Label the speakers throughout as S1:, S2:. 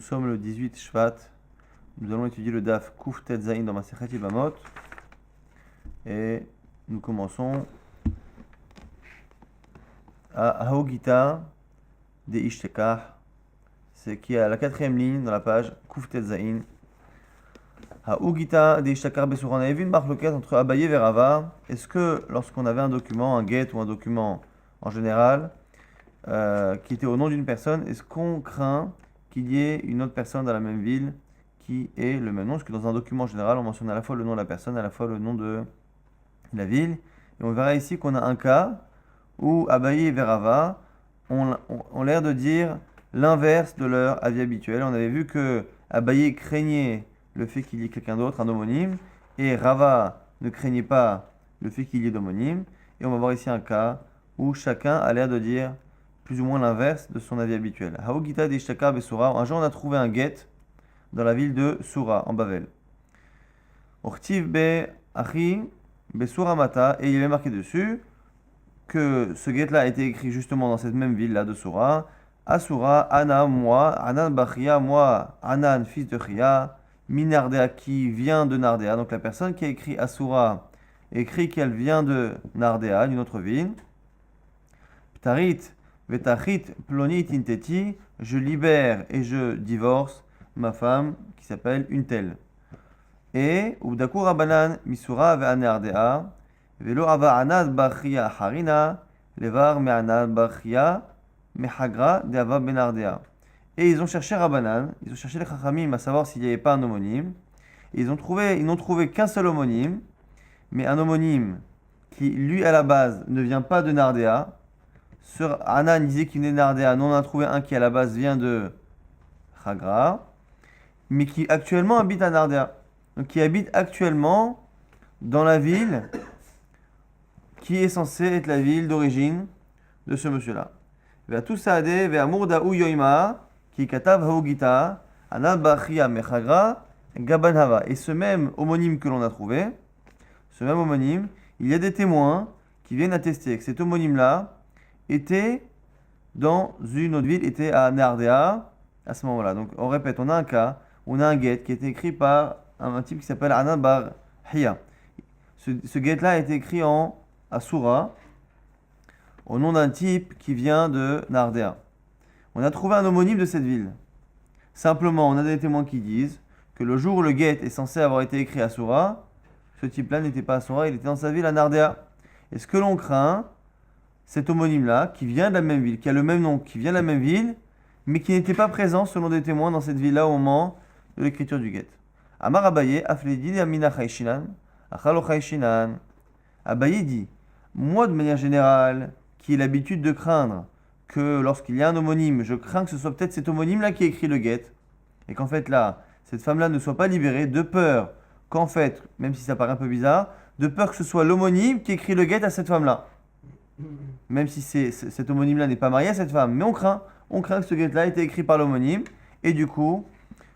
S1: Nous sommes le 18 Shvat. Nous allons étudier le Daf Kuf Tet Zayin dans Masechet Yevamot. Et nous commençons à Haogita de Ishtekah. C'est qui est à la quatrième ligne dans la page Kuf Tet Zayin. Haogita de Ishtekah Besura. On avait vu une marloquette entre Abaye et Rava. Est-ce que lorsqu'on avait un document, un get ou un document en général, qui était au nom d'une personne, est-ce qu'on craint qu'il y ait une autre personne dans la même ville qui ait le même nom? Parce que dans un document général, on mentionne à la fois le nom de la personne, à la fois le nom de la ville. Et on verra ici qu'on a un cas où Abaye et Rava ont l'air de dire l'inverse de leur avis habituel. On avait vu que Abaye craignait le fait qu'il y ait quelqu'un d'autre, un homonyme, et Rava ne craignait pas le fait qu'il y ait d'homonyme. Et on va voir ici un cas où chacun a l'air de dire plus ou moins l'inverse de son avis habituel. Haogita de Ishtaka Besura. Un jour, on a trouvé un get dans la ville de Soura, en Bavel. Ortiv be Achi Besura Mata. Et il y avait marqué dessus que ce get-là a été écrit justement dans cette même ville-là de Soura. Asura, Ana, moi, Anan Bachia, moi, Anan, fils de Chia, Minardea, qui vient de Nardea. Donc la personne qui a écrit Asura écrit qu'elle vient de Nardea, d'une autre ville. Ptarit, Vetachit plonit inteti, je libère et je divorce ma femme qui s'appelle une telle. Et Ubdakur Rabanan Misura ve'anardea, velo ava anad bachia harina, levar me'anad bachia, mehagra de'ava benardea. Et ils ont cherché Rabanan, ils ont cherché les Chachamim à savoir s'il n'y avait pas un homonyme. Et ils n'ont trouvé qu'un seul homonyme, mais un homonyme qui, lui, à la base, ne vient pas de Nardea. Sur Anan disait qu'il venait de Nardea. Nous, on a trouvé un qui, à la base, vient de Chagra, mais qui actuellement habite à Nardea. Donc, qui habite actuellement dans la ville qui est censée être la ville d'origine de ce monsieur-là. Ve'atu Saade, ve'amur da'u yoima, ki katav haugita, Anan bachia mechagra, gaban hava. Et ce même homonyme que l'on a trouvé, ce même homonyme, il y a des témoins qui viennent attester que cet homonyme-là était dans une autre ville, était à Nardea à ce moment-là. Donc on répète, on a un cas, on a un get qui a été écrit par un type qui s'appelle Anan bar Hiya. Ce get-là a été écrit en Asura au nom d'un type qui vient de Nardea. On a trouvé un homonyme de cette ville. Simplement, on a des témoins qui disent que le jour où le get est censé avoir été écrit à Asura, ce type-là n'était pas à Asura, il était dans sa ville à Nardea. Et ce que l'on craint, cet homonyme-là, qui vient de la même ville, qui a le même nom, qui vient de la même ville, mais qui n'était pas présent, selon des témoins, dans cette ville-là au moment de l'écriture du get. Amar Abaye, Afledin Amina Chayshinan, Achalo Chayshinan. Abaye dit, moi, de manière générale, qui ai l'habitude de craindre que lorsqu'il y a un homonyme, je crains que ce soit peut-être cet homonyme-là qui écrit le get, et qu'en fait, là, cette femme-là ne soit pas libérée, de peur qu'en fait, même si ça paraît un peu bizarre, de peur que ce soit l'homonyme qui écrit le get à cette femme-là. Même si cet homonyme-là n'est pas marié à cette femme, mais on craint que ce get-là ait été écrit par l'homonyme, et du coup,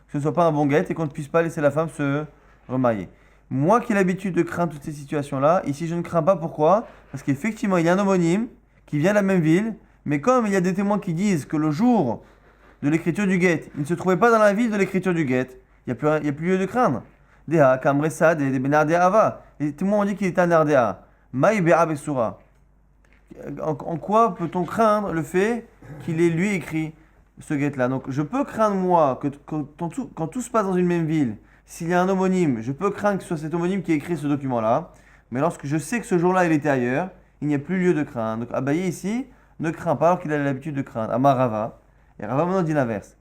S1: que ce ne soit pas un bon get et qu'on ne puisse pas laisser la femme se remarier. Moi qui ai l'habitude de craindre toutes ces situations-là, ici je ne crains pas. Pourquoi? Parce qu'effectivement, il y a un homonyme qui vient de la même ville, mais comme il y a des témoins qui disent que le jour de l'écriture du get, il ne se trouvait pas dans la ville de l'écriture du get, il n'y a plus lieu de craindre. Deha, Kamresa, des Benardea Ava. Les témoins ont dit qu'il était à Nardea. Maï Be'a Besura. En quoi peut-on craindre le fait qu'il ait lui écrit ce get-là? Donc je peux craindre moi que quand tout se passe dans une même ville, s'il y a un homonyme, je peux craindre que ce soit cet homonyme qui a écrit ce document-là. Mais lorsque je sais que ce jour-là il était ailleurs, il n'y a plus lieu de craindre. Donc Abaye ici ne craint pas alors qu'il a l'habitude de craindre. Amar Rava. Et Rava maintenant dit l'inverse.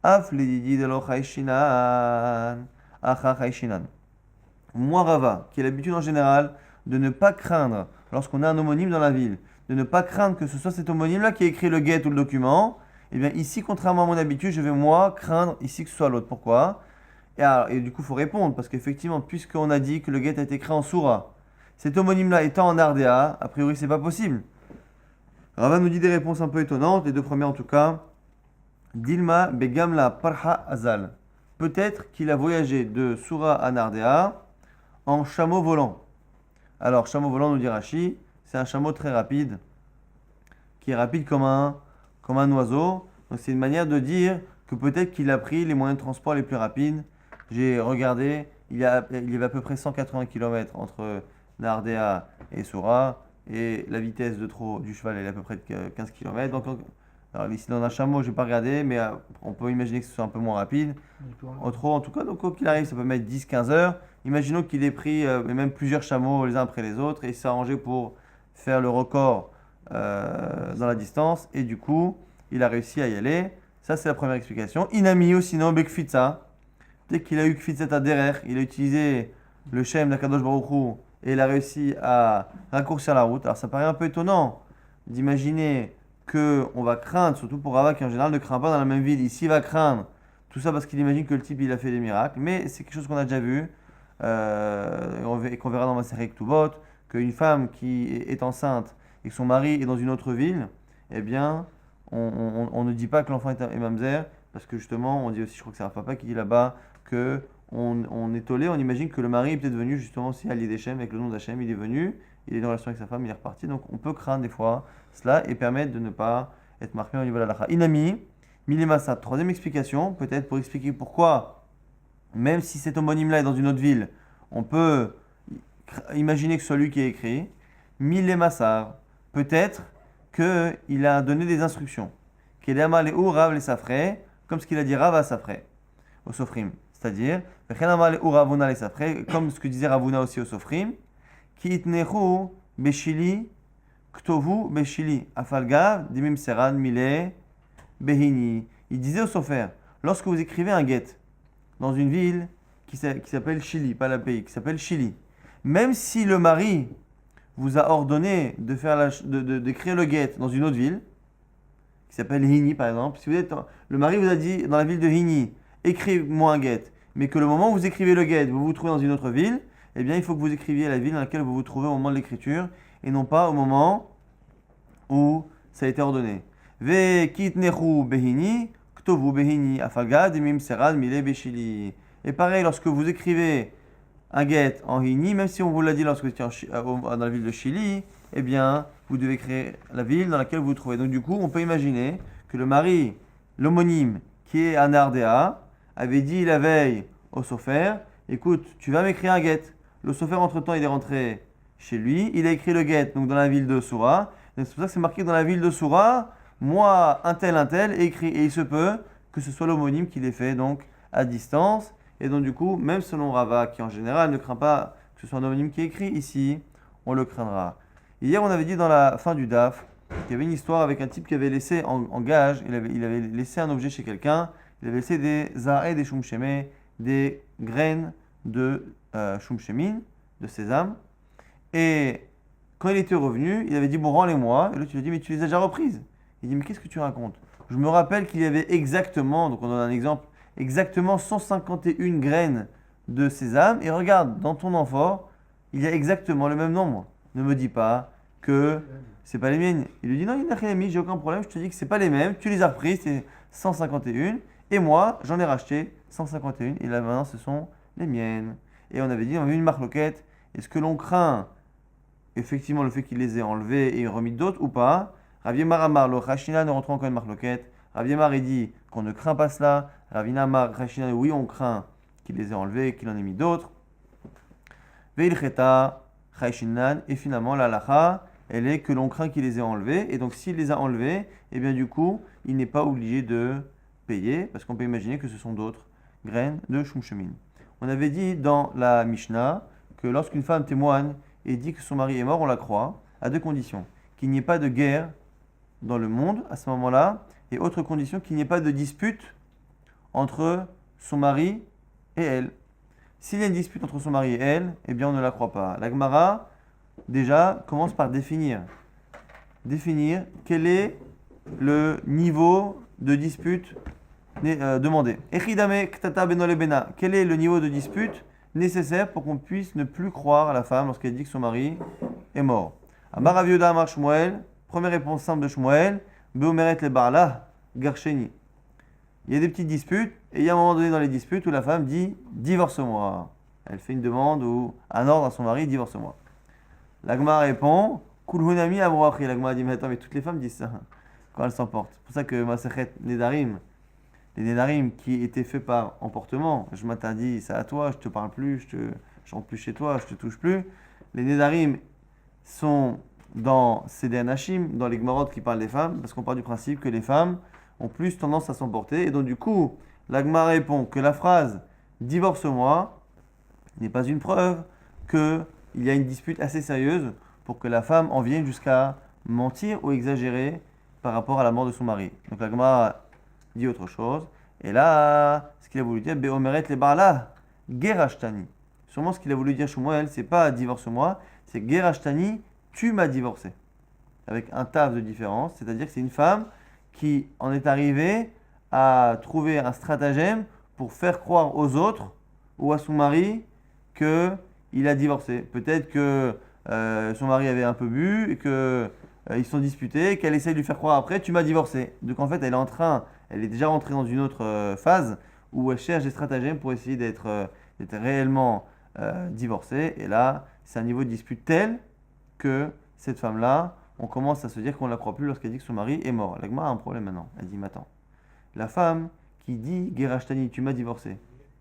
S1: Af lididi de lo chayshinan, acha chayshinan. Moi Rava, qui a l'habitude en général de ne pas craindre lorsqu'on a un homonyme dans la ville, de ne pas craindre que ce soit cet homonyme-là qui a écrit le get ou le document, et bien ici, contrairement à mon habitude, je vais moi craindre ici que ce soit l'autre. Pourquoi? Et du coup, il faut répondre, parce qu'effectivement, puisqu'on a dit que le get a été écrit en Soura, cet homonyme-là étant en Ardea, a priori, c'est pas possible. Rava nous dit des réponses un peu étonnantes, les deux premières en tout cas. Dilma begamla parha azal. Peut-être qu'il a voyagé de Soura à Nardea en chameau volant. Alors, chameau volant, nous dit Rashi, c'est un chameau très rapide, qui est rapide comme un oiseau. Donc c'est une manière de dire que peut-être qu'il a pris les moyens de transport les plus rapides. J'ai regardé, il y avait à peu près 180 km entre Nardea et Soura, et la vitesse de trot du cheval elle est à peu près de 15 km. Donc, alors ici dans un chameau, je n'ai pas regardé, mais on peut imaginer que ce soit un peu moins rapide. Au trot, en tout cas, donc quoi qu'il arrive, ça peut mettre 10-15 heures. Imaginons qu'il ait pris même plusieurs chameaux les uns après les autres, et il s'est arrangé pour faire le record dans la distance, et du coup, il a réussi à y aller. Ça, c'est la première explication. Inami ou sinon Bekfitsa. Dès qu'il a eu Kfitsata derrière, il a utilisé le Shem d'Akadosh Baruch Hu et il a réussi à raccourcir la route. Alors, ça paraît un peu étonnant d'imaginer qu'on va craindre, surtout pour Rava qui en général ne craint pas dans la même ville. Ici, il va craindre. Tout ça parce qu'il imagine que le type, il a fait des miracles. Mais c'est quelque chose qu'on a déjà vu et qu'on verra dans ma série Ktubot, qu'une femme qui est enceinte et que son mari est dans une autre ville, eh bien, on ne dit pas que l'enfant est mamzer, parce que justement, on dit aussi, je crois que c'est un papa qui dit là-bas, que on est tollé, on imagine que le mari est peut-être venu justement aussi à l'Idéchem, avec le nom d'Hachem, il est venu, il est en relation avec sa femme, il est reparti, donc on peut craindre des fois cela et permettre de ne pas être marqué au niveau de la lacha. Inami, Milemasa, troisième explication, peut-être pour expliquer pourquoi, même si cet homonyme-là est dans une autre ville, on peut imaginer que ce soit lui qui a écrit. Milemassar, peut-être qu'il a donné des instructions. Qu'il a mal ou Rav les Safré, comme ce qu'il a dit Rav à Safré, au Sofrim. C'est-à-dire, comme ce que disait Ravuna aussi au Sofrim, qui itnechu beshili, ktovu beshili, afalgav, dimim seran mile, behini. Il disait au Sofer, lorsque vous écrivez un get dans une ville qui s'appelle Chili, pas la pays, qui s'appelle Chili, même si le mari vous a ordonné de faire d'écrire le get dans une autre ville, qui s'appelle Hini par exemple, si vous êtes, le mari vous a dit dans la ville de Hini, écrivez-moi un get, mais que le moment où vous écrivez le get, vous vous trouvez dans une autre ville, eh bien il faut que vous écriviez la ville dans laquelle vous vous trouvez au moment de l'écriture, et non pas au moment où ça a été ordonné. Ve kitnechu behini, ktovu behini, afalga demim serad mile beshili. Et pareil, lorsque vous écrivez un get en Hini, même si on vous l'a dit lorsque vous étiez dans la ville de Chili, eh bien, vous devez créer la ville dans laquelle vous vous trouvez. Donc du coup, on peut imaginer que le mari, l'homonyme, qui est à Nardea, avait dit la veille au Sofer, écoute, tu vas m'écrire un get. Le Sofer, entre-temps, il est rentré chez lui, il a écrit le get, donc dans la ville de Soura. Donc c'est pour ça que c'est marqué dans la ville de Soura, moi, un tel, écrit, et il se peut que ce soit l'homonyme qui l'ait fait, donc à distance. Et donc du coup, même selon Rava, qui en général ne craint pas que ce soit un homonyme qui est écrit, ici, on le craindra. Hier, on avait dit dans la fin du DAF qu'il y avait une histoire avec un type qui avait laissé en gage, il avait laissé un objet chez quelqu'un, il avait laissé des zareh, des shumsheme, des graines de shumshemin, de sésame. Et quand il était revenu, il avait dit, bon, rends-les-moi. Et l'autre, il lui a dit, mais tu les as déjà reprises. Il dit, mais qu'est-ce que tu racontes? Je me rappelle qu'il y avait exactement, donc on donne un exemple, exactement 151 graines de sésame. Et regarde, dans ton amphore, il y a exactement le même nombre. Ne me dis pas que c'est pas les miennes. Il lui dit, non, il n'a rien mis, j'ai aucun problème. Je te dis que c'est pas les mêmes. Tu les as reprises, c'est 151. Et moi, j'en ai racheté 151. Et là, maintenant, ce sont les miennes. Et on avait dit, on avait une marloquette. Est-ce que l'on craint effectivement le fait qu'il les ait enlevés et remis d'autres ou pas? Rav Yemar Amar, le Rachina ne rentre encore une marloquette. Rav Yemar, il dit qu'on ne craint pas cela. Rav Amar, Rachina, oui, on craint qu'il les ait enlevés et qu'il en ait mis d'autres. Veilcheta, Rachina, et finalement, la lacha, elle est que l'on craint qu'il les ait enlevés. Et donc, s'il les a enlevés, eh bien, du coup, il n'est pas obligé de payer parce qu'on peut imaginer que ce sont d'autres graines de shumshemin. On avait dit dans la Mishnah que lorsqu'une femme témoigne et dit que son mari est mort, on la croit, à deux conditions. Qu'il n'y ait pas de guerre dans le monde à ce moment-là, et autre condition, qu'il n'y ait pas de dispute entre son mari et elle. S'il y a une dispute entre son mari et elle, eh bien on ne la croit pas. La Gemara, déjà, commence par définir quel est le niveau de dispute demandé. Echidame ktata benole bena. Quel est le niveau de dispute nécessaire pour qu'on puisse ne plus croire à la femme lorsqu'elle dit que son mari est mort? Amar Rav Yehuda Amar Shmuel, première réponse simple de Shmuel, Beomeret le Barla, Garcheni. Il y a des petites disputes, et il y a un moment donné dans les disputes où la femme dit divorce-moi. Elle fait une demande ou un ordre à son mari, divorce-moi. L'Agma répond Kulhunami Amroachi. L'Agma dit mais attends, mais toutes les femmes disent ça quand elles s'emportent. C'est pour ça que Masechet Nedarim, les Nédarim qui étaient faits par emportement, je m'interdis ça à toi, je te parle plus, je rentre plus chez toi, je te touche plus. Les Nédarim sont dans Seder Nashim, dans les Gmarot qui parlent des femmes, parce qu'on part du principe que les femmes ont plus tendance à s'emporter. Et donc du coup, la Gemara répond que la phrase « divorce-moi » n'est pas une preuve qu'il y a une dispute assez sérieuse pour que la femme en vienne jusqu'à mentir ou exagérer par rapport à la mort de son mari. Donc la Gemara dit autre chose. Et là, ce qu'il a voulu dire, Beomeret le Ba'ala, Gerashtani. Sûrement ce qu'il a voulu dire Shmuel, c'est pas divorce-moi, c'est Gerashtani, tu m'as divorcé. Avec un taf de différence, c'est-à-dire que c'est une femme qui en est arrivée à trouver un stratagème pour faire croire aux autres ou à son mari qu'il a divorcé. Peut-être que son mari avait un peu bu et que ils se sont disputés, qu'elle essaye de lui faire croire après, tu m'as divorcé. Donc en fait, elle est déjà rentrée dans une autre phase où elle cherche des stratagèmes pour essayer d'être réellement divorcée. Et là, c'est un niveau de dispute tel que cette femme-là, on commence à se dire qu'on ne la croit plus lorsqu'elle dit que son mari est mort. L'agma a un problème maintenant. Elle dit, mais attends, la femme qui dit, Gerashtani, tu m'as divorcé,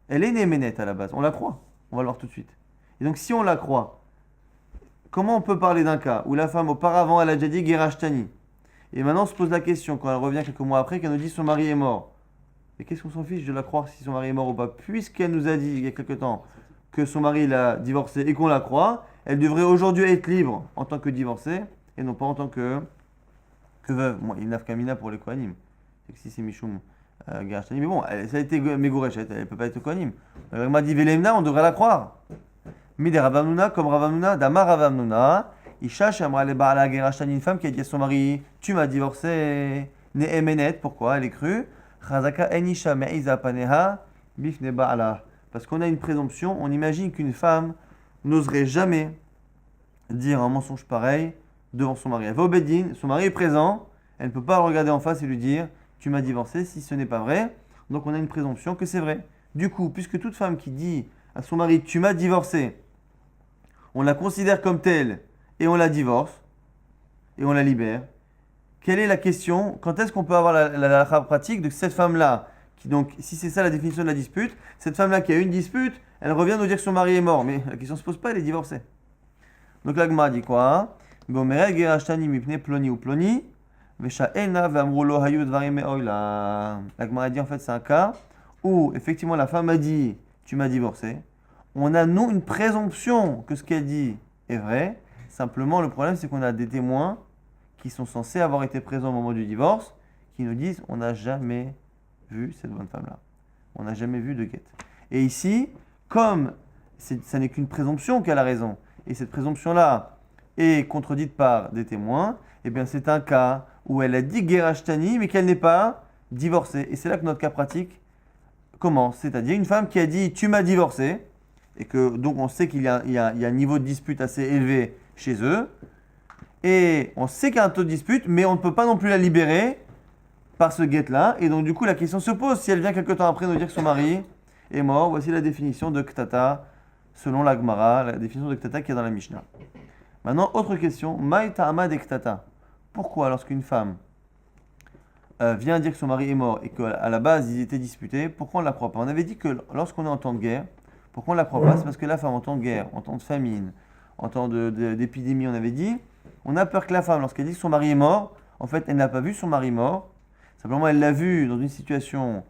S1: elle est néménette à la base, on la croit. On va le voir tout de suite. Et donc si on la croit, comment on peut parler d'un cas où la femme auparavant elle a déjà dit Gerashtani et maintenant on se pose la question quand elle revient quelques mois après qu'elle nous dit son mari est mort. Et qu'est-ce qu'on s'en fiche de la croire si son mari est mort ou pas? Puisqu'elle nous a dit il y a quelque temps que son mari l'a divorcée et qu'on la croit, elle devrait aujourd'hui être libre en tant que divorcée et non pas en tant que veuve. Moi, il n'a qu'Amina pour les Kohanim. C'est que si c'est Mishum Gerashtani, mais bon, ça a été Megourechet, elle ne peut pas être Kohanim. Elle m'a dit Velemna, on devrait la croire. Mide Ravamnuna, comme Ravamnuna, Damar Ravamnuna, Isha Shamra le Ba'ala Gerashtani, une femme qui a dit à son mari, tu m'as divorcé, Ne'emenet, pourquoi? Elle est crue. Chazaka Enisha Me'iza Paneha, Bifne Ba'ala. Parce qu'on a une présomption, on imagine qu'une femme n'oserait jamais dire un mensonge pareil devant son mari. Elle va au Beddin, son mari est présent, elle ne peut pas le regarder en face et lui dire, tu m'as divorcé si ce n'est pas vrai. Donc on a une présomption que c'est vrai. Du coup, puisque toute femme qui dit à son mari, tu m'as divorcé, on la considère comme telle et on la divorce et on la libère. Quelle est la question? Quand est-ce qu'on peut avoir la pratique de cette femme-là donc, si c'est ça la définition de la dispute, cette femme-là qui a eu une dispute, elle revient nous dire que son mari est mort. Mais la question ne se pose pas, elle est divorcée. Donc la Gemara dit quoi? La Gemara dit en fait c'est un cas où effectivement la femme a dit tu m'as divorcé. On a nous une présomption que ce qu'elle dit est vrai. Simplement le problème c'est qu'on a des témoins qui sont censés avoir été présents au moment du divorce qui nous disent on n'a jamais vu cette bonne femme-là. On n'a jamais vu de guette. Et ici, comme ça n'est qu'une présomption qu'elle a raison, et cette présomption-là est contredite par des témoins, eh bien c'est un cas où elle a dit Gerashtani, mais qu'elle n'est pas divorcée. Et c'est là que notre cas pratique commence. C'est-à-dire une femme qui a dit tu m'as divorcé, et que donc on sait qu'il y a un niveau de dispute assez élevé chez eux, et on sait qu'il y a un taux de dispute, mais on ne peut pas non plus la libérer par ce guet-là. Et donc du coup la question se pose, si elle vient quelque temps après nous dire que son mari est mort, voici la définition de Ktata, selon la Gemara, la définition de Ktata qui est dans la Mishnah. Maintenant, autre question, Maï ta'ama de Ktata. Pourquoi lorsqu'une femme vient dire que son mari est mort et qu'à la base ils étaient disputés, pourquoi on ne la croit pas? On avait dit que lorsqu'on est en temps de guerre, pourquoi on ne la croit pas? C'est parce que la femme en temps de guerre, en temps de famine, en temps d'épidémie, on avait dit, on a peur que la femme, lorsqu'elle dit que son mari est mort, en fait elle n'a pas vu son mari mort, simplement elle l'a vu dans une situation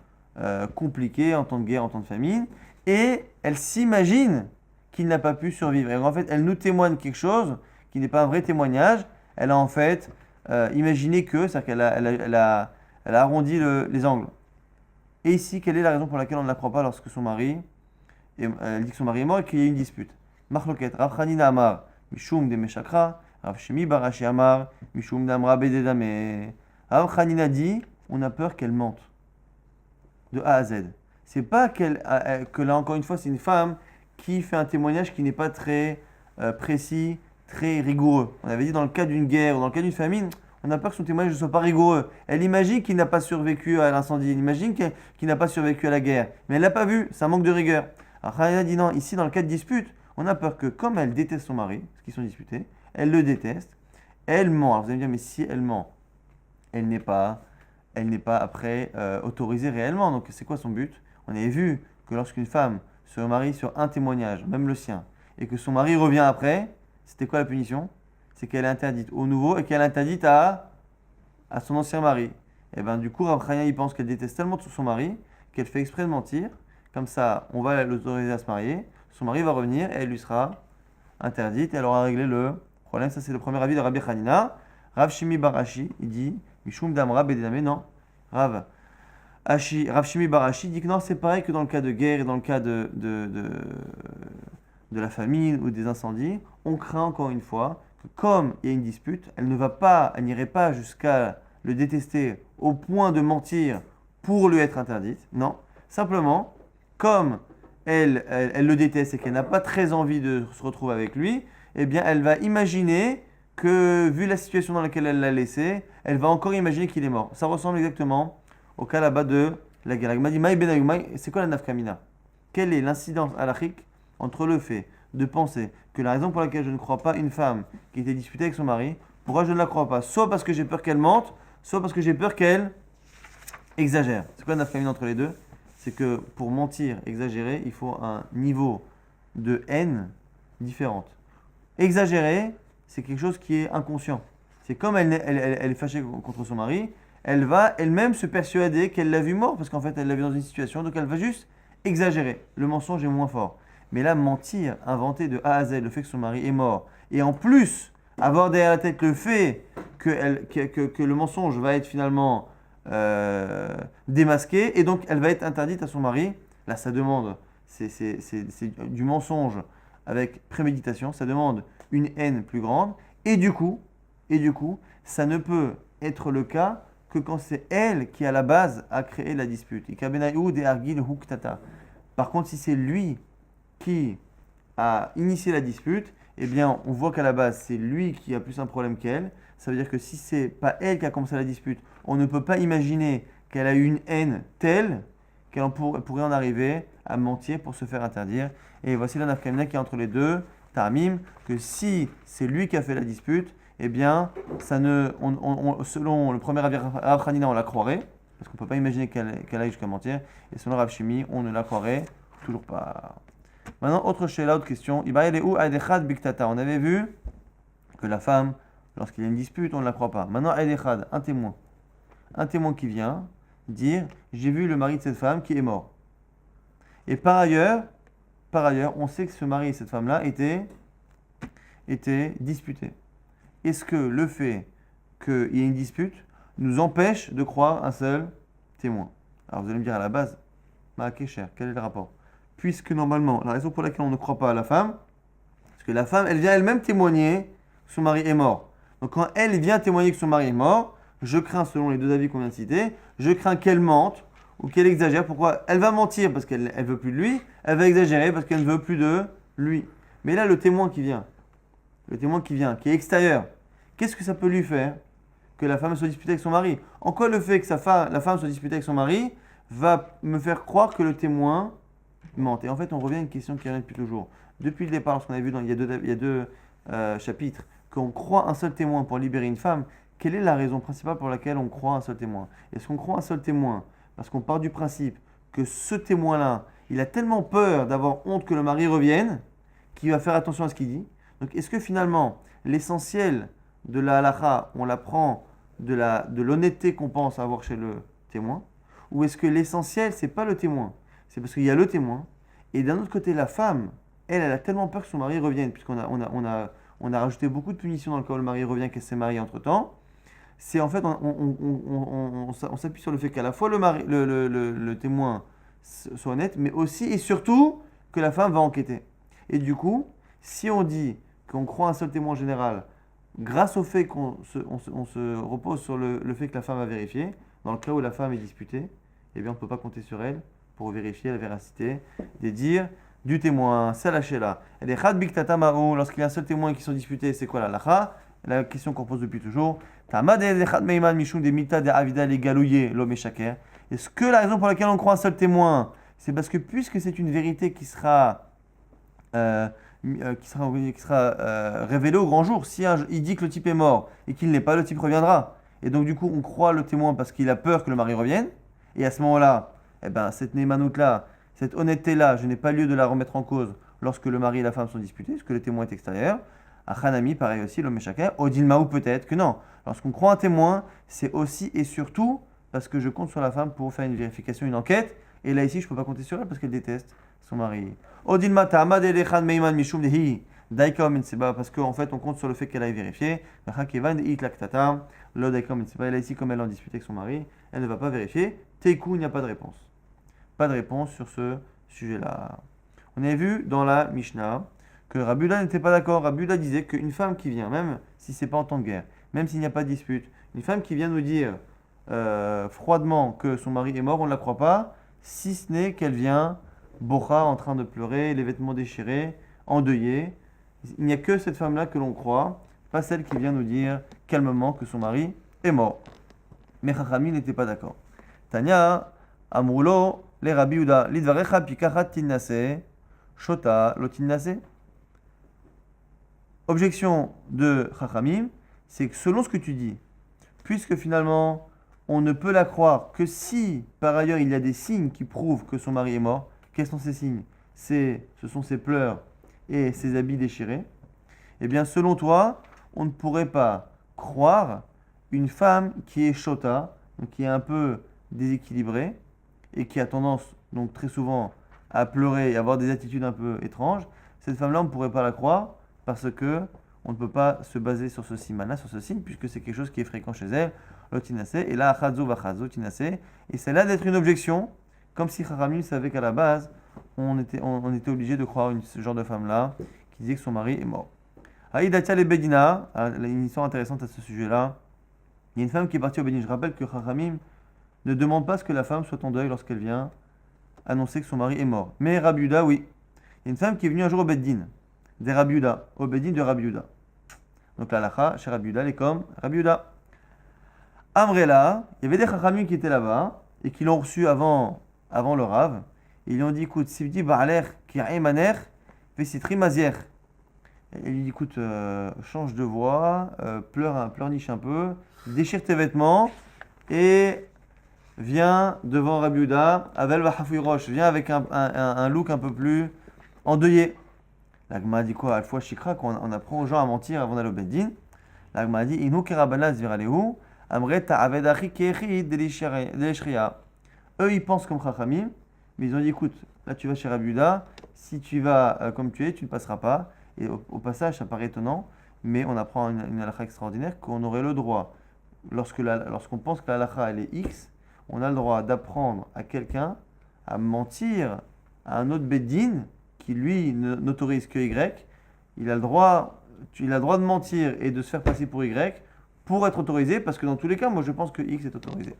S1: compliquée, en temps de guerre, en temps de famine, et elle s'imagine qu'il n'a pas pu survivre. Et en fait, elle nous témoigne quelque chose qui n'est pas un vrai témoignage. Elle a en fait imaginé que, c'est-à-dire qu'elle a arrondi les angles. Et ici, quelle est la raison pour laquelle on ne la croit pas lorsque son mari, elle dit que son mari est mort et qu'il y a une dispute? Marloket, Rav Chanina Amar, Mishum de Meshakra, Rav Shemi Barashi Amar, Mishum d'Amra Bededame. Rav Chanina dit, on a peur qu'elle mente. De A à Z. C'est pas que là encore une fois c'est une femme qui fait un témoignage qui n'est pas très précis, très rigoureux. On avait dit dans le cas d'une guerre ou dans le cas d'une famine, on a peur que son témoignage ne soit pas rigoureux. Elle imagine qu'il n'a pas survécu à l'incendie, elle imagine qu'il n'a pas survécu à la guerre, mais elle l'a pas vu, ça manque de rigueur. Alors Khalina dit non, ici dans le cas de dispute, on a peur que comme elle déteste son mari, parce qu'ils sont disputés, elle le déteste, elle ment. Alors vous allez me dire mais si elle ment, elle n'est pas elle n'est pas après autorisée réellement. Donc c'est quoi son but? On avait vu que lorsqu'une femme se marie sur un témoignage, même le sien, et que son mari revient après, c'était quoi la punition? C'est qu'elle est interdite au nouveau et qu'elle est interdite à son ancien mari. Et bien du coup, Rav Chania, il pense qu'elle déteste tellement son mari qu'elle fait exprès de mentir. Comme ça, on va l'autoriser à se marier. Son mari va revenir et elle lui sera interdite et elle aura réglé le problème. Ça, c'est le premier avis de Rabbi Hanina. Rav Shimi Barashi, il dit Mishum Damra Bedame, non. Rav Shimi Barashi dit que non, c'est pareil que dans le cas de guerre et dans le cas de la famine ou des incendies. On craint encore une fois que comme il y a une dispute, elle n'irait pas jusqu'à le détester au point de mentir pour lui être interdite. Non, simplement, comme elle le déteste et qu'elle n'a pas très envie de se retrouver avec lui, eh bien, elle va imaginer que, vu la situation dans laquelle elle l'a laissé, elle va encore imaginer qu'il est mort. Ça ressemble exactement au cas là-bas de la guerre. Il m'a dit, Maï ben Ayumai, c'est quoi la nafkamina? Quelle est l'incidence halachique entre le fait de penser que la raison pour laquelle je ne crois pas une femme qui était disputée avec son mari, pourquoi je ne la crois pas? Soit parce que j'ai peur qu'elle mente, soit parce que j'ai peur qu'elle exagère. C'est quoi la nafkamina entre les deux? C'est que pour mentir, exagérer, il faut un niveau de haine différente. Exagérer, c'est quelque chose qui est inconscient. C'est comme elle est fâchée contre son mari, elle va elle-même se persuader qu'elle l'a vu mort, parce qu'en fait elle l'a vu dans une situation, donc elle va juste exagérer. Le mensonge est moins fort. Mais là, mentir, inventer de A à Z le fait que son mari est mort, et en plus avoir derrière la tête le fait que le mensonge va être finalement démasqué, et donc elle va être interdite à son mari. Là, ça demande, c'est du mensonge avec préméditation, ça demande une haine plus grande, et du coup, ça ne peut être le cas que quand c'est elle qui à la base a créé la dispute. Par contre, si c'est lui qui a initié la dispute, eh bien, on voit qu'à la base, c'est lui qui a plus un problème qu'elle. Ça veut dire que si c'est pas elle qui a commencé la dispute, on ne peut pas imaginer qu'elle a eu une haine telle qu'elle pourrait en arriver à mentir pour se faire interdire. Et voici la nafkamina qui est entre les deux, Tamim, que si c'est lui qui a fait la dispute, eh bien, selon le premier Rav Hanina, on la croirait, parce qu'on ne peut pas imaginer qu'elle aille jusqu'à mentir, et selon Rav Shimi, on ne la croirait toujours pas. Maintenant, autre question. On avait vu que la femme, lorsqu'il y a une dispute, on ne la croit pas. Maintenant, un témoin. Un témoin qui vient dire j'ai vu le mari de cette femme qui est mort. Et par ailleurs, on sait que ce mari et cette femme-là étaient disputés. Est-ce que le fait qu'il y ait une dispute nous empêche de croire un seul témoin? Alors vous allez me dire à la base, cher, quel est le rapport? Puisque normalement, la raison pour laquelle on ne croit pas à la femme, c'est que la femme, elle vient elle-même témoigner que son mari est mort. Donc quand elle vient témoigner que son mari est mort, je crains, selon les deux avis qu'on vient de citer, je crains qu'elle mente ou qu'elle exagère. Pourquoi? Elle va mentir parce qu'elle ne veut plus de lui, elle va exagérer parce qu'elle ne veut plus de lui. Mais là, le témoin qui vient, qui est extérieur, qu'est-ce que ça peut lui faire que la femme soit disputée avec son mari? En quoi le fait que la femme soit disputée avec son mari va me faire croire que le témoin mente? Et en fait, on revient à une question qui revient depuis toujours. Depuis le départ, lorsqu'on a vu il y a deux chapitres, qu'on croit un seul témoin pour libérer une femme, quelle est la raison principale pour laquelle on croit un seul témoin? Est-ce qu'on croit un seul témoin parce qu'on part du principe que ce témoin-là, il a tellement peur d'avoir honte que le mari revienne, qu'il va faire attention à ce qu'il dit? Donc, est-ce que finalement, l'essentiel de la halakha, on l'apprend de l'honnêteté qu'on pense avoir chez le témoin? Ou est-ce que l'essentiel, c'est pas le témoin? C'est parce qu'il y a le témoin, et d'un autre côté, la femme, elle a tellement peur que son mari revienne, puisqu'on a rajouté beaucoup de punitions dans le cas où le mari revient, qu'elle s'est mariée entre-temps. C'est en fait, on s'appuie sur le fait qu'à la fois le témoin soit honnête, mais aussi et surtout que la femme va enquêter. Et du coup, si on dit qu'on croit un seul témoin général, grâce au fait qu'on se repose sur le fait que la femme va vérifier, dans le cas où la femme est disputée, eh bien on ne peut pas compter sur elle pour vérifier la véracité des dires du témoin. C'est lâché là. Et les khad biktata ma'ou, lorsqu'il y a un seul témoin qui sont disputés, c'est quoi la lacha? La question qu'on pose depuis toujours. Est-ce que la raison pour laquelle on croit un seul témoin, c'est parce que puisque c'est une vérité qui sera révélée au grand jour, si il dit que le type est mort et qu'il n'est pas, le type reviendra. et donc du coup on croit le témoin parce qu'il a peur que le mari revienne, et à ce moment-là, eh ben, cette némanoute-là, cette honnêteté-là, je n'ai pas lieu de la remettre en cause lorsque le mari et la femme sont disputés, parce que le témoin est extérieur. À Hanami, pareil aussi, l'homme et chacun. Odilma ou peut-être que non. Lorsqu'on croit un témoin, c'est aussi et surtout parce que je compte sur la femme pour faire une vérification, une enquête, et là ici je ne peux pas compter sur elle parce qu'elle déteste son mari. Odilma ta'amad elechan meiman mishum dehi. Daika Menseba, parce qu'en fait on compte sur le fait qu'elle aille vérifier. Le Daika Menseba, et là ici, comme elle en disputé avec son mari, elle ne va pas vérifier. Teikou, il n'y a pas de réponse. Pas de réponse sur ce sujet-là. On avait vu dans la Mishnah que Rabbi Yehuda n'était pas d'accord. Rabbi Yehuda disait qu'une femme qui vient, même si c'est pas en temps de guerre, même s'il n'y a pas de dispute, une femme qui vient nous dire froidement que son mari est mort, on ne la croit pas, si ce n'est qu'elle vient bocha en train de pleurer, les vêtements déchirés, endeuillée. Il n'y a que cette femme-là que l'on croit, pas celle qui vient nous dire calmement que son mari est mort. Mais Chachamim n'était pas d'accord. Tanya, Amroulo, les Rabbi Yehuda, Lidvarecha pikachat tinnase, shota lo tinnase. Objection de Chachamim, c'est que selon ce que tu dis, puisque finalement on ne peut la croire que si par ailleurs il y a des signes qui prouvent que son mari est mort, quels sont ces signes? Ce sont ses pleurs et ses habits déchirés. Eh bien, selon toi, on ne pourrait pas croire une femme qui est shota, donc qui est un peu déséquilibrée et qui a tendance donc très souvent à pleurer et avoir des attitudes un peu étranges. Cette femme-là, on ne pourrait pas la croire parce que on ne peut pas se baser sur ce simana, sur ce signe, puisque c'est quelque chose qui est fréquent chez elle, le tinase, et là, achazo vachazo tinase, et c'est là d'être une objection, comme si Chachamim savait qu'à la base, on était obligé de croire ce genre de femme-là, qui disait que son mari est mort. Aïdatia le Bedina, une histoire intéressante à ce sujet-là. Il y a une femme qui est partie au Bedin. Je rappelle que Chachamim ne demande pas ce que la femme soit en deuil lorsqu'elle vient annoncer que son mari est mort. Mais Rabbi Yehuda, oui. Il y a une femme qui est venue un jour au Bedin, des Rabbi Yehuda, au Bedin de Rabbi Yehuda. Donc la halakha chez Rabbi Yehuda, elle est comme Rabbi Yehuda. Amrela, il y avait des Chachamim qui étaient là-bas et qui l'ont reçu avant le Rav. Ils lui ont dit, écoute, Sivdi Ba'aler qui a emaner, Vesitri Mazier. Il lui dit, écoute, change de voix, pleurniche un peu, déchire tes vêtements et viens devant Rabbi Yehuda, Avel Vahafoui Roche, viens avec un look un peu plus endeuillé. La Gemara dit quoi? Alfoua Shikra, qu'on apprend aux gens à mentir avant d'aller au Beddin. La Gemara dit, Inu Kerabana Zviralehu, Amre Ta'avedachi Kechi Deleshria. Eux, ils pensent comme Chachamim, mais ils ont dit, écoute, là tu vas chez Rabbi Yehuda, si tu vas comme tu es, tu ne passeras pas. Et au passage, ça paraît étonnant, mais on apprend une halakha extraordinaire qu'on aurait le droit, lorsqu'on pense que la halakha elle est X, on a le droit d'apprendre à quelqu'un à mentir à un autre beddin qui lui n'autorise que Y. Il a le droit de mentir et de se faire passer pour Y pour être autorisé, parce que dans tous les cas, moi je pense que X est autorisé.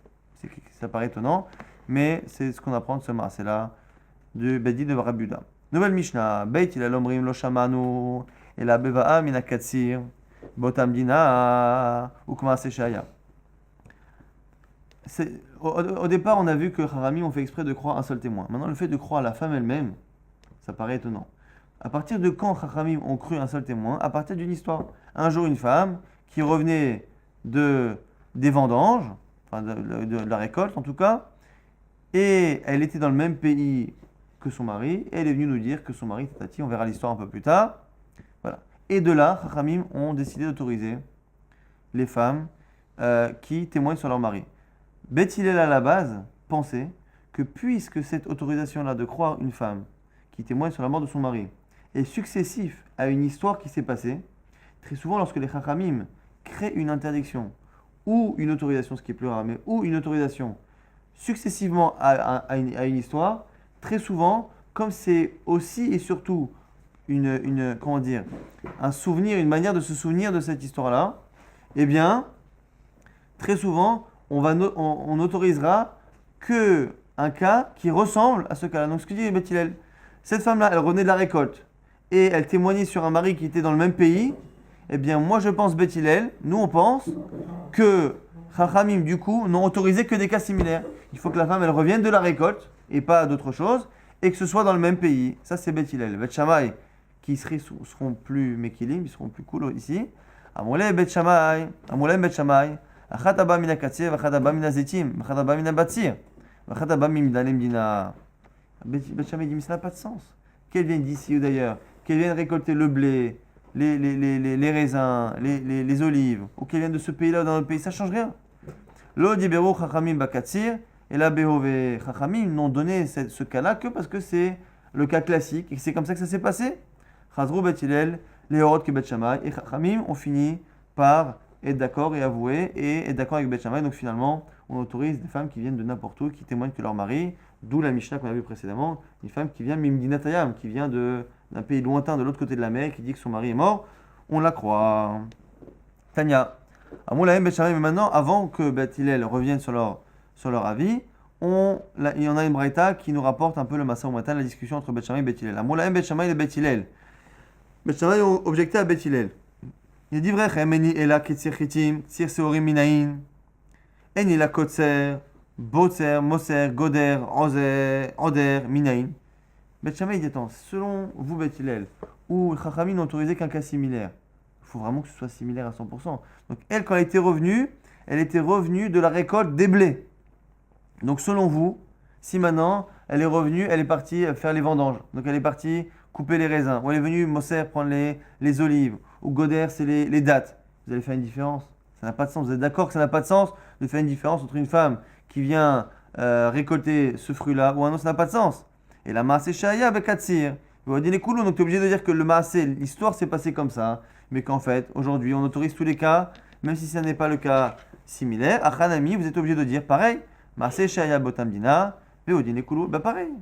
S1: Ça paraît étonnant, mais c'est ce qu'on apprend de ce marché-là du beddin de Rabbi Yehuda. Nouvelle Mishnah, Beit il alomrim lo shamanu, et la beva'a mina katsir, botam dina, ou kma seshaya. Au départ, on a vu que Chachamim ont fait exprès de croire un seul témoin. Maintenant, le fait de croire la femme elle-même, ça paraît étonnant. À partir de quand Chachamim ont cru un seul témoin? À partir d'une histoire. Un jour, une femme qui revenait des vendanges, enfin de la récolte en tout cas, et elle était dans le même pays que son mari, et elle est venue nous dire que son mari était tati, on verra l'histoire un peu plus tard. Voilà. Et de là, Chachamim ont décidé d'autoriser les femmes qui témoignent sur leur mari. Beth Hillel à la base pensait que puisque cette autorisation-là de croire une femme qui témoigne sur la mort de son mari est successif à une histoire qui s'est passée, très souvent lorsque les Chachamim créent une interdiction ou une autorisation, ce qui est plus rare, mais ou une autorisation successivement à une histoire, très souvent, comme c'est aussi et surtout comment dire, un souvenir, une manière de se souvenir de cette histoire-là, eh bien, très souvent, on n'autorisera que un cas qui ressemble à ce cas-là. Donc, ce que dit Beth Hillel, cette femme-là, elle revenait de la récolte et elle témoignait sur un mari qui était dans le même pays. Eh bien, moi, je pense, Beth Hillel, nous, on pense que Chachamim, du coup, n'ont autorisé que des cas similaires. Il faut que la femme, elle revienne de la récolte et pas d'autre chose, et que ce soit dans le même pays. Ça, c'est Beth Hillel. Beth Shammai, qui seront plus mekilim, ils seront plus cool ici. Amolem Beth Shammai, Achat haba mina katsir, vachat haba mina zetim, vachat haba mina batsir, vachat haba mimdalem dina. Bet Shammai dit, mais ça n'a pas de sens. Qu'elle vienne d'ici ou d'ailleurs, qu'elle vienne récolter le blé, les raisins, les olives, ou qu'elle vienne de ce pays-là ou d'un autre pays, ça ne change rien. Lo diberu chachamim bakatsir, et la behove chachamim n'ont donné ce cas-là que parce que c'est le cas classique, et c'est comme ça que ça s'est passé. Chazru bet Hillel, les horot que Bet Shammai, et chachamim ont fini par être d'accord et avouer, et être d'accord avec Bet Shammai, donc finalement, on autorise des femmes qui viennent de n'importe où, qui témoignent que leur mari, d'où la Mishnah qu'on a vu précédemment, une femme qui vient Mimdinatayam, qui vient d'un pays lointain de l'autre côté de la mer, qui dit que son mari est mort, on la croit. Tanya. Amoulahem Bet Shammai, mais maintenant, avant que Bet Hillel revienne sur leur avis, il y en a une braïta qui nous rapporte un peu le Masa Umatan, la discussion entre Bet Shammai et Bet Hillel. Amoulahem Bet Shammai et Bet Hillel. Bet Shammai ont objecté à Bet Hillel. Il dit vrai, Chemeni Ela Ketzir Chitim, Tsir Seorim Minaïn, En Ela Kotser, Botser, Moser, Goder, Oder, Minaïn. Bet Shammai dit attends, selon vous Bet Hillel, où Chachamim n'ont autorisé qu'un cas similaire, il faut vraiment que ce soit similaire à 100%. Donc elle, quand elle était revenue de la récolte des blés. Donc selon vous, si maintenant elle est revenue, elle est partie faire les vendanges, donc elle est partie couper les raisins, ou elle est venue Moser prendre les olives, ou Goder c'est les dattes, vous allez faire une différence. Ça n'a pas de sens. Vous êtes d'accord que ça n'a pas de sens de faire une différence entre une femme qui vient récolter ce fruit-là ou un autre, ça n'a pas de sens. Et la Maaseh Shaya avec Katsir. Donc tu es obligé de dire que le Maaseh, l'histoire s'est passée comme ça, mais qu'en fait, aujourd'hui, on autorise tous les cas, même si ce n'est pas le cas similaire. À Hanami, vous êtes obligé de dire pareil. Maaseh Shaya Botamdina, Veodine Kulu, pareil.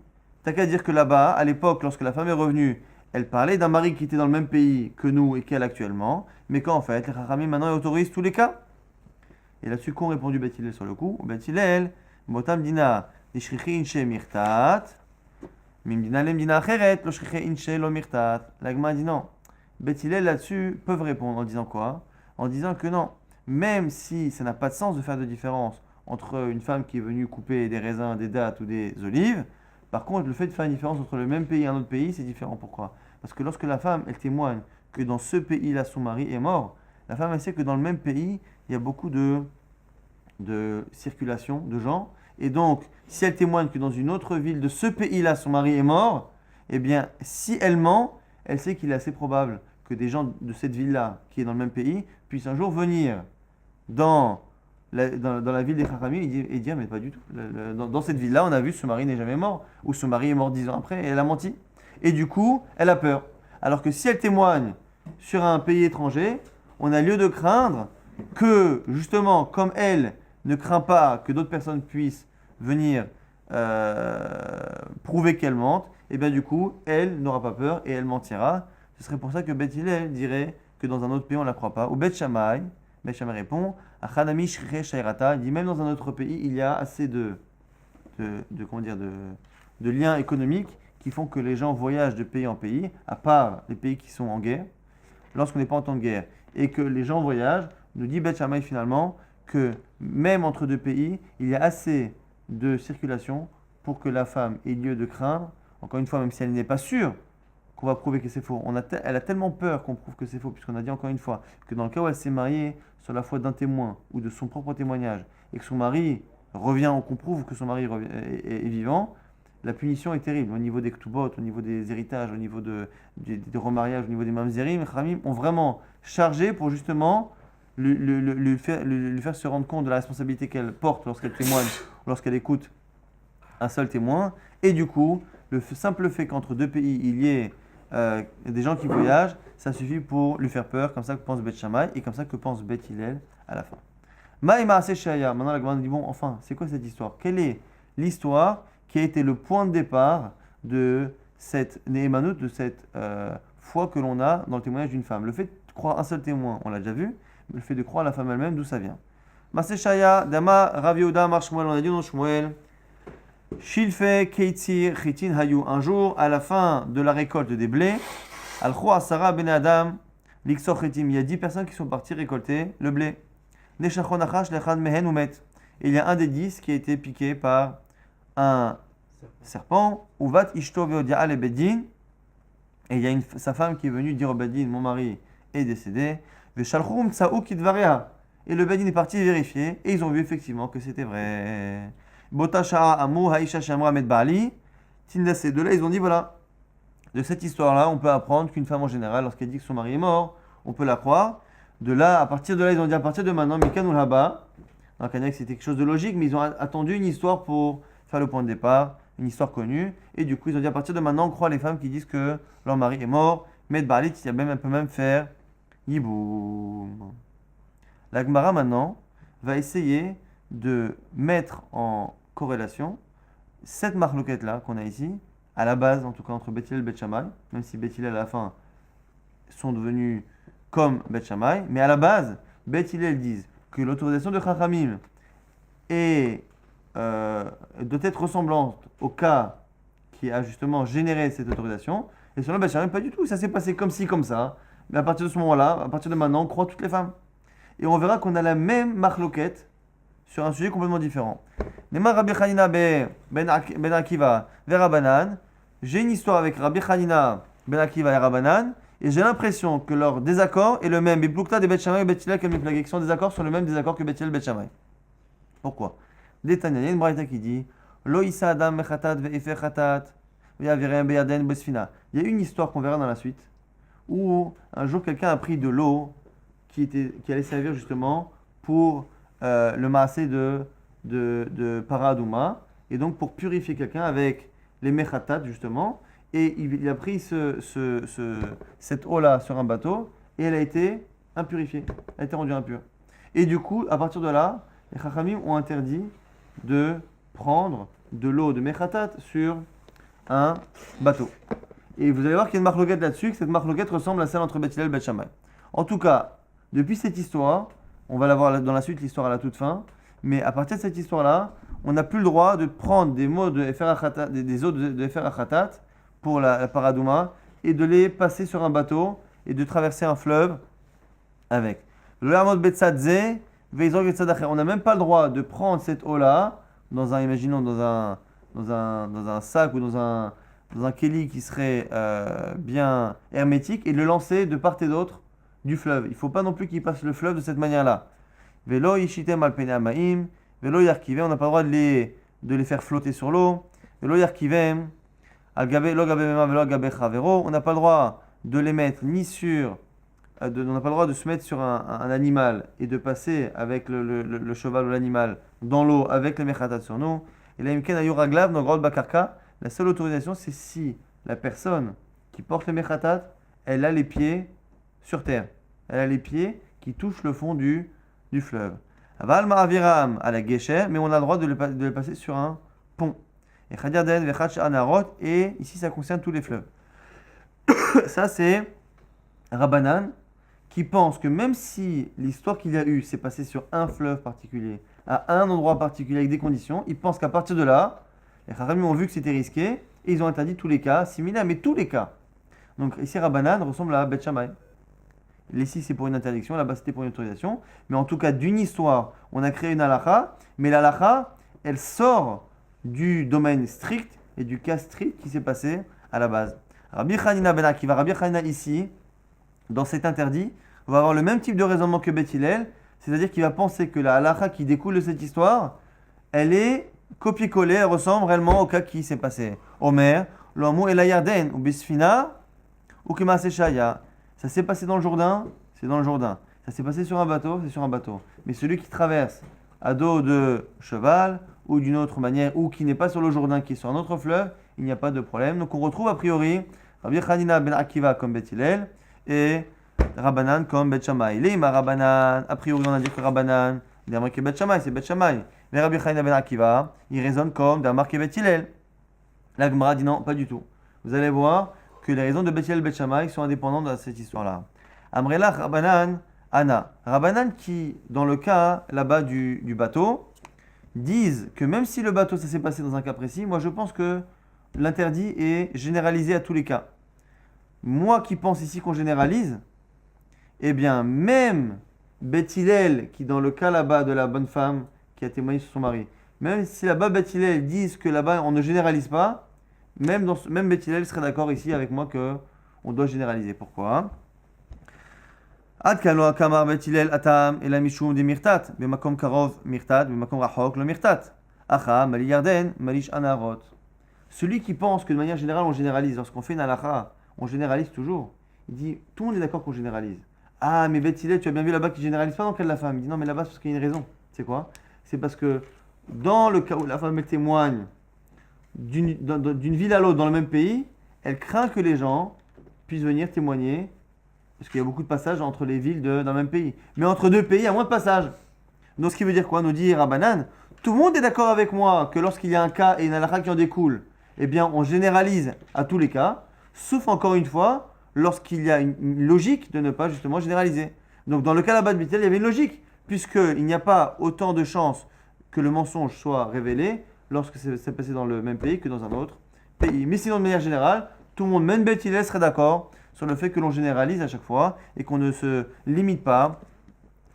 S1: T'as qu'à dire que là-bas, à l'époque, lorsque la femme est revenue, elle parlait d'un mari qui était dans le même pays que nous et qu'elle actuellement, mais qu'en fait, les Chachamim maintenant autorisent tous les cas. Et là-dessus, qu'ont répondu Bet Hillel sur le coup? Bet Hillel, Botam Dina, Nishrichi Inche Mirtat, Mimdina Lemdina Acheret, Lo Shrichi Inche Lo Mirtat. L'Agma dit non. Bet Hillel là-dessus peuvent répondre en disant quoi? En disant que non, même si ça n'a pas de sens de faire de différence entre une femme qui est venue couper des raisins, des dattes ou des olives, par contre, le fait de faire une différence entre le même pays et un autre pays, c'est différent. Pourquoi? Parce que lorsque la femme, elle témoigne que dans ce pays-là, son mari est mort, la femme, elle sait que dans le même pays, il y a beaucoup de circulation de gens. Et donc, si elle témoigne que dans une autre ville de ce pays-là, son mari est mort, eh bien, si elle ment, elle sait qu'il est assez probable que des gens de cette ville-là, qui est dans le même pays, puissent un jour venir dans la ville des Chachamim et dire mais pas du tout. Dans cette ville-là, on a vu ce mari n'est jamais mort, ou ce mari est mort 10 ans après et elle a menti. Et du coup, elle a peur. Alors que si elle témoigne sur un pays étranger, on a lieu de craindre que, justement, comme elle ne craint pas que d'autres personnes puissent venir prouver qu'elle mente, et bien du coup, elle n'aura pas peur et elle mentira. Ce serait pour ça que Bet Hillel dirait que dans un autre pays, on ne la croit pas. Ou Bet Shammai répond, Achanami Shriche Shairata, il dit même dans un autre pays, il y a assez de liens économiques qui font que les gens voyagent de pays en pays, à part les pays qui sont en guerre, lorsqu'on n'est pas en temps de guerre, et que les gens voyagent, nous dit Bet Shammai finalement que même entre deux pays, il y a assez de circulation pour que la femme ait lieu de craindre, encore une fois, même si elle n'est pas sûre qu'on va prouver que c'est faux. Elle a tellement peur qu'on prouve que c'est faux, puisqu'on a dit encore une fois que dans le cas où elle s'est mariée sur la foi d'un témoin ou de son propre témoignage, et que son mari revient, ou qu'on prouve que son mari est vivant, la punition est terrible. Au niveau des ktubot, au niveau des héritages, au niveau des remariages, au niveau des mamzerim, les Chachamim ont vraiment chargé pour justement lui faire se rendre compte de la responsabilité qu'elle porte lorsqu'elle témoigne, lorsqu'elle écoute un seul témoin. Et du coup, le simple fait qu'entre deux pays, il y ait des gens qui voyagent, ça suffit pour lui faire peur, comme ça que pense Bet Shammai et comme ça que pense Bet Hillel à la fin. Maïma Shaya. Maintenant la Gemara dit bon, enfin, c'est quoi cette histoire? Quelle est l'histoire qui a été le point de départ de cette Nehemanut, de cette foi que l'on a dans le témoignage d'une femme? Le fait de croire un seul témoin, on l'a déjà vu, mais le fait de croire la femme elle-même, d'où ça vient? Maaseh Shaya, Dama Rav Yehuda Mar Shmuel, on a dit dans Shmuel. Shilfe Keitzir Chitin Hayu. Un jour, à la fin de la récolte des blés, Alcho Asara Ben Adam Liksor Chitim. Il y a 10 personnes qui sont parties récolter le blé. Neshachon Achash Lechad Mehen Umet. Et il y a un des 10 qui a été piqué par un serpent. Uvat Ishto Veodia Ale Bedin. Et il y a sa femme qui est venue dire au Bedin, mon mari est décédé. Veshalchum Tsaou Kidvaria. et le Bedin est parti vérifier, et ils ont vu effectivement que c'était vrai. Botasha Amu Haisha Shamra Med Bali. Ces deux-là, ils ont dit voilà, de cette histoire-là, on peut apprendre qu'une femme en général, lorsqu'elle dit que son mari est mort, on peut la croire. De là, à partir de là, ils ont dit à partir de maintenant, Mikan ou là-bas. Donc, on a dit que c'était quelque chose de logique, mais ils ont attendu une histoire pour faire le point de départ, une histoire connue. Et du coup, ils ont dit à partir de maintenant, on croit les femmes qui disent que leur mari est mort. Med Bali, on peut même faire Yiboum. La Gemara maintenant va essayer de mettre en corrélation cette marloquette-là qu'on a ici, à la base en tout cas entre Beth Hillel et Beth Shammai, même si Beth Hillel à la fin sont devenus comme Beth Shammai, mais à la base, Beth Hillel disent que l'autorisation de Chachamim doit être ressemblante au cas qui a justement généré cette autorisation, et selon Beth Shammai, pas du tout, ça s'est passé comme ci, comme ça, mais à partir de ce moment-là, à partir de maintenant, on croit toutes les femmes. Et on verra qu'on a la même marloquette sur un sujet complètement différent. Nema Rabbi Chanina ben Akiva vers Rabbanan. J'ai une histoire avec Rabbi Chanina ben Akiva et Rabbanan, et j'ai l'impression que leur désaccord est le même. Biplukta de Beth Shammai et Beth Hillel comme les qui sont désaccords sont le même désaccord que Beth Hillel et Beth Shammai. Pourquoi? Détania, il y a une braïta qui dit Lo issa adam mechatat ve'efer chatat ve'avirem beyaden besfina. Il y a une histoire qu'on verra dans la suite où un jour quelqu'un a pris de l'eau qui allait servir justement pour le maasé de Paradouma, et donc pour purifier quelqu'un avec les mechatat justement, et il a pris cette eau-là sur un bateau, et elle a été impurifiée, elle a été rendue impure. Et du coup, à partir de là, les Chachamim ont interdit de prendre de l'eau de mechatat sur un bateau. Et vous allez voir qu'il y a une marloquette là-dessus, que cette marloquette ressemble à celle entre Beth Hillel et Beth Shammai. En tout cas, depuis cette histoire, on va la voir dans la suite, l'histoire à la toute fin, mais à partir de cette histoire-là, on n'a plus le droit de prendre des mots de des eaux de Efer Achatat pour la Paradouma et de les passer sur un bateau et de traverser un fleuve avec. On n'a même pas le droit de prendre cette eau-là imaginons dans un sac ou dans un keli qui serait bien hermétique et de le lancer de part et d'autre du fleuve. Il ne faut pas non plus qu'il passe le fleuve de cette manière-là. Velo yishitem al pene amaim, velo yarkivem, on n'a pas le droit de les faire flotter sur l'eau. Velo yarkivem, al gabe lo gabe mema velo gabe chavero, on n'a pas le droit de les mettre ni sur, on n'a pas le droit de se mettre sur un animal et de passer avec le cheval ou l'animal dans l'eau avec les mechatat sur nous. Et là, imken ayuraglav, dans Grod Bakarka, la seule autorisation c'est si la personne qui porte les mechatat, elle a les pieds sur terre. Elle a les pieds qui touchent le fond du fleuve. Aval ma'aviram à la gesher, mais on a le droit de le passer sur un pont. Et Khadiaden vechach anarot, et ici ça concerne tous les fleuves. Ça c'est Rabbanan qui pense que même si l'histoire qu'il y a eu s'est passée sur un fleuve particulier, à un endroit particulier avec des conditions, il pense qu'à partir de là, les Chachamim ont vu que c'était risqué et ils ont interdit tous les cas similaires, mais tous les cas. Donc ici Rabbanan ressemble à Beth Shammai. Ici c'est pour une interdiction, là-bas c'était pour une autorisation. Mais en tout cas, d'une histoire, on a créé une halakha, mais la halakha, elle sort du domaine strict et du cas strict qui s'est passé à la base. Rabbi Chanina ben Akiva, Rabbi Chanina ici, dans cet interdit, va avoir le même type de raisonnement que Beth Hillel, c'est-à-dire qu'il va penser que la halakha qui découle de cette histoire, elle est copier-coller, elle ressemble réellement au cas qui s'est passé. Omer, l'Omu et la Yarden, ou Bisfina, ou Kemase Shaya. Ça s'est passé dans le Jourdain, c'est dans le Jourdain. Ça s'est passé sur un bateau, c'est sur un bateau. Mais celui qui traverse à dos de cheval, ou d'une autre manière, ou qui n'est pas sur le Jourdain, qui est sur un autre fleuve, il n'y a pas de problème. Donc on retrouve a priori Rabbi Chanina ben Akiva comme Beth Hillel et Rabbanan comme Beth Shammai. Lima Rabbanan, a priori on a dit que Rabbanan, il a marqué Beth Shammai, c'est Beth Shammai. Mais Rabbi Chanina ben Akiva, il raisonne comme il a marqué Beth Hillel. La Gemara dit non, pas du tout. Vous allez voir que les raisons de Beth Hillel et Beth Shammai sont indépendantes de cette histoire-là. Amrelach Rabbanan, Anna. Rabbanan qui, dans le cas là-bas du bateau, disent que même si le bateau ça s'est passé dans un cas précis, moi je pense que l'interdit est généralisé à tous les cas. Moi qui pense ici qu'on généralise, eh bien même Beth Hillel qui dans le cas là-bas de la bonne femme qui a témoigné sur son mari, même si là-bas Beth Hillel disent que là-bas on ne généralise pas, même Beth Hillel serait d'accord ici avec moi que on doit généraliser. Pourquoi? Ad kalo kamar bet Hillel atam ela mishum de mirtat, bemakom karov mirtat, bemakom rachok lo mirtat. Acha, mali yarden, malish anarot. Celui qui pense que de manière générale on généralise, lorsqu'on fait une halakha, on généralise toujours. Il dit, tout le monde est d'accord qu'on généralise. Ah, mais Bet Hillel, tu as bien vu là-bas qu'il généralise pas dans le cas de la femme. Il dit non, mais là-bas, c'est parce qu'il y a une raison. C'est quoi? C'est parce que dans le cas où la femme elle témoigne d'une ville à l'autre dans le même pays, elle craint que les gens puissent venir témoigner, parce qu'il y a beaucoup de passages entre les villes dans le même pays. Mais entre deux pays, il y a moins de passages. Donc ce qui veut dire quoi? Nous dit Rabbanan, tout le monde est d'accord avec moi que lorsqu'il y a un cas et une halakha qui en découle, eh bien on généralise à tous les cas, sauf encore une fois, lorsqu'il y a une logique de ne pas justement généraliser. Donc dans le cas là-bas de Bethel, il y avait une logique, puisqu'il n'y a pas autant de chances que le mensonge soit révélé lorsque c'est passé dans le même pays que dans un autre pays. Mais sinon, de manière générale, tout le monde, même Bethel, serait d'accord sur le fait que l'on généralise à chaque fois et qu'on ne se limite pas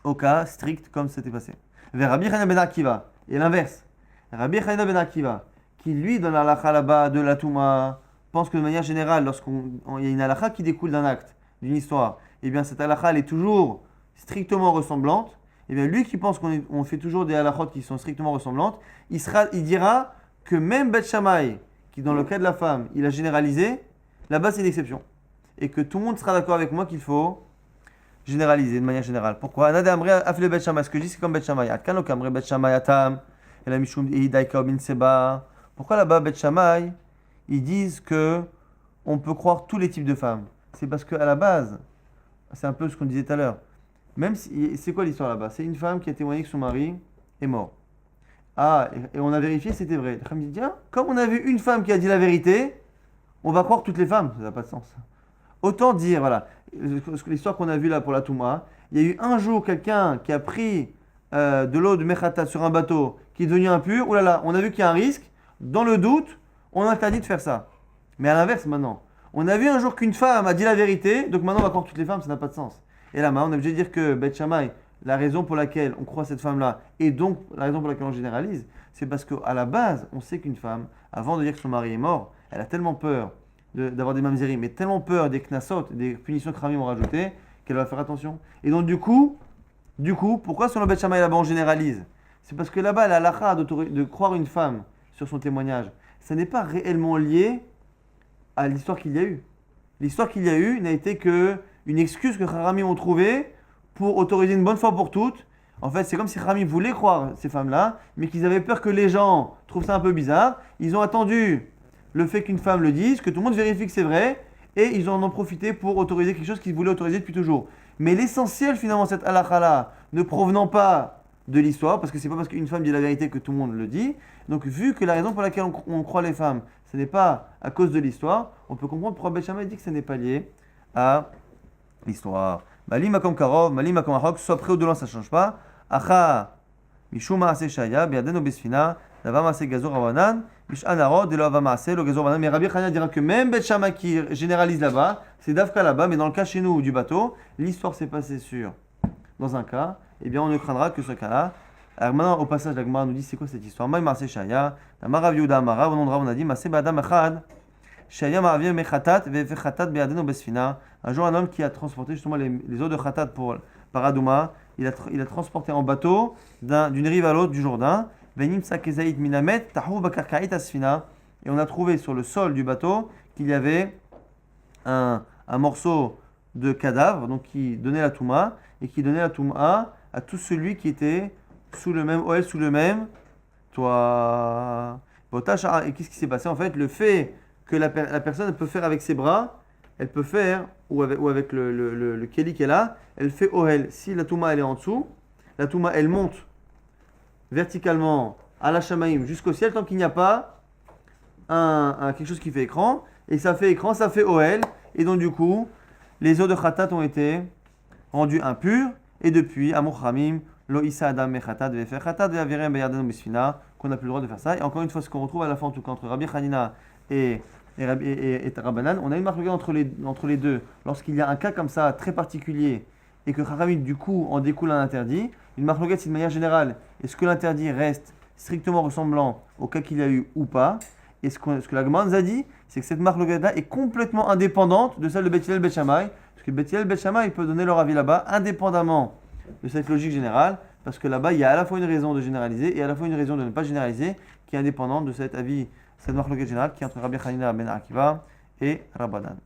S1: au cas strict comme c'était passé. Vers Rabbi Chanina ben Akiva, et l'inverse. Rabbi Chanina ben Akiva, qui lui, dans la halakha là-bas de la Touma, pense que de manière générale, lorsqu'il y a une halakha qui découle d'un acte, d'une histoire, eh bien cette halakha elle est toujours strictement ressemblante. Eh bien lui qui pense qu'on fait toujours des halakhot qui sont strictement ressemblantes, il dira que même Bet Shammai, qui dans le cas de la femme, il a généralisé, là-bas c'est une exception. Et que tout le monde sera d'accord avec moi qu'il faut généraliser de manière générale. Pourquoi? Ce que je dis c'est comme Bet Shammai. Pourquoi là-bas Bet Shammai ils disent que on peut croire tous les types de femmes? C'est parce qu'à la base, c'est un peu ce qu'on disait tout à l'heure. Même si, c'est quoi l'histoire là-bas? C'est une femme qui a témoigné que son mari est mort. Ah, et on a vérifié, c'était vrai. La femme dit, tiens, comme on a vu une femme qui a dit la vérité, on va croire toutes les femmes. Ça n'a pas de sens. Autant dire, voilà, l'histoire qu'on a vue là pour la Touma, il y a eu un jour quelqu'un qui a pris de l'eau de Mechata sur un bateau qui est devenu impur. Ouh là là, on a vu qu'il y a un risque. Dans le doute, on interdit de faire ça. Mais à l'inverse maintenant, on a vu un jour qu'une femme a dit la vérité, donc maintenant on va croire toutes les femmes, ça n'a pas de sens. Et là, on est obligé de dire que Bet Shammai, la raison pour laquelle on croit cette femme-là, et donc la raison pour laquelle on généralise, c'est parce qu'à la base, on sait qu'une femme, avant de dire que son mari est mort, elle a tellement peur d'avoir des mamzerim, mais tellement peur des knasot, des punitions que Rami ont rajoutées, qu'elle va faire attention. Et donc du coup, pourquoi sur le Bet Shammai là-bas on généralise? C'est parce que là-bas, la halakha de croire une femme sur son témoignage, ça n'est pas réellement lié à l'histoire qu'il y a eu. L'histoire qu'il y a eu n'a été que une excuse que Rami ont trouvée pour autoriser une bonne fois pour toutes. En fait, c'est comme si Rami voulait croire ces femmes-là, mais qu'ils avaient peur que les gens trouvent ça un peu bizarre. Ils ont attendu le fait qu'une femme le dise, que tout le monde vérifie que c'est vrai, et ils en ont profité pour autoriser quelque chose qu'ils voulaient autoriser depuis toujours. Mais l'essentiel, finalement, cette halakha-là, ne provenant pas de l'histoire, parce que c'est pas parce qu'une femme dit la vérité que tout le monde le dit. Donc, vu que la raison pour laquelle on croit les femmes, ce n'est pas à cause de l'histoire, on peut comprendre pourquoi Bet Shammai dit que ce n'est pas lié à l'histoire. Malim makom karov, malim makom achok, soit près ou de loin, ça ne change pas. Acha, mishum maase shaya, biaden o besfina, lava maase gazor avanan, mish anarod, de lava maase, lo gazor avanan. Mais Rabbi Chanina dira que même Bet Shammai qui généralise là-bas, c'est d'Afka là-bas, mais dans le cas chez nous du bateau, l'histoire s'est passée sur. Dans un cas, eh bien on ne craindra que ce cas-là. Alors maintenant, au passage, la Gemara nous dit c'est quoi cette histoire? Maï maase shaya, la Marav Yehuda Amara, au nom de Rav, on a dit maase badam echad. Shaya ma'avir mechatat ve'fe chatat be'aden o besfina. Un jour, un homme qui a transporté justement les eaux de chatat par Adouma, il a transporté en bateau d'une rive à l'autre du Jourdain. Venim sakezait minamet tahu bakarkait asfina. Et on a trouvé sur le sol du bateau qu'il y avait un morceau de cadavre, donc qui donnait la touma, et qui donnait la touma à tout celui qui était sous le même oel, sous le même toit. Et qu'est-ce qui s'est passé? En fait, le fait que la personne peut faire avec ses bras, elle peut faire, ou avec le kéli qu'elle a, elle fait ohel. Si la touma elle est en dessous, la touma elle monte verticalement à la shamaïm jusqu'au ciel tant qu'il n'y a pas quelque chose qui fait écran. Et ça fait écran, ça fait ohel. Et donc du coup, les eaux de khatat ont été rendues impures. Et depuis, Amor Hamim, Lo Issa Adam Mechatat, Vefer Khatat, Veavirem Beyarden Bisfina, qu'on n'a plus le droit de faire ça. Et encore une fois, ce qu'on retrouve à la fin, en tout cas, entre Rabbi Chanina et Rabbanan, on a une marque entre les deux. Lorsqu'il y a un cas comme ça, très particulier, et que Chachamim, du coup, en découle un interdit, une marque c'est de manière générale, est-ce que l'interdit reste strictement ressemblant au cas qu'il y a eu ou pas? Et ce que la Gemara nous a dit, c'est que cette marque là est complètement indépendante de celle de Beth Hillel Bet Shammai. Parce que Beth Hillel, Beth Shammai, il peut donner leur avis là-bas, indépendamment de cette logique générale, parce que là-bas, il y a à la fois une raison de généraliser et à la fois une raison de ne pas généraliser, qui est indépendante de cet avis, cette marque générale qui est entre Rabbi Hanina ben Akiva et Rabbanan.